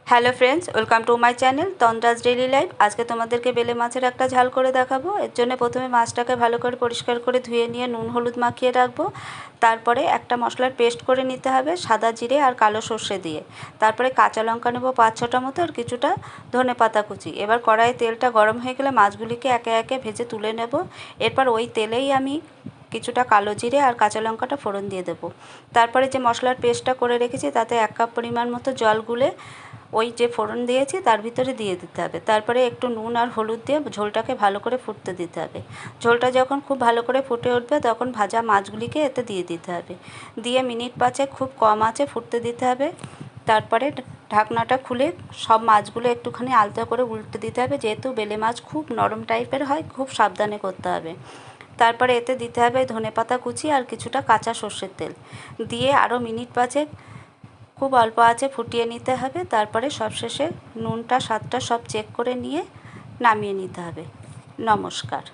Hello friends, welcome to my channel Tandra's daily life. আজকে তোমাদেরকে বেলে মাছের একটা ঝাল করে দেখাবো। এর জন্য প্রথমে মাছটাকে ভালো করে পরিষ্কার করে ধুয়ে নিয়ে নুন হলুদ মাখিয়ে রাখবো। তারপরে একটা মশলার পেস্ট করে নিতে হবে সাদা জিরে আর কালো সর্ষে দিয়ে। তারপরে কাঁচা লঙ্কা নেবো 5-6টা মতো আর কিছুটা ধনেপাতা কুচি। এবার কড়াইয়ে তেলটা গরম হয়ে গেলে মাছগুলিকে একে একে ভেজে তুলে নেব। এরপর ওই তেলেই আমি কিছুটা কালো জিরে আর কাঁচা লঙ্কাটা ফোড়ন দিয়ে দেবো। তারপরে যে মশলার পেস্টটা করে রেখেছি তাতে 1 কাপ পরিমাণ মতো জল গুলে ওই যে ফোড়ন দিয়েছি তার ভিতরে দিয়ে দিতে হবে। তারপরে একটু নুন আর হলুদ দিয়ে ঝোলটাকে ভালো করে ফুটতে দিতে হবে। ঝোলটা যখন খুব ভালো করে ফুটে উঠবে তখন ভাজা মাছগুলিকে এতে দিয়ে দিতে হবে। দিয়ে মিনিট 5 খুব কম আঁচে ফুটতে দিতে হবে। তারপরে ঢাকনাটা খুলে সব মাছগুলো একটুখানি আলতো করে উল্টে দিতে হবে, যেহেতু বেলে মাছ খুব নরম টাইপের হয়, খুব সাবধানে করতে হবে। তারপরে এতে দিতে হবে ধনেপাতা কুচি আর কিছুটা কাঁচা সর্ষের তেল দিয়ে আরও মিনিট 5 খুব অল্প আঁচে ফুটিয়ে নিতে হবে। তারপরে সবশেষে নুনটা স্বাদটা সব চেক করে নিয়ে নামিয়ে নিতে হবে। নমস্কার।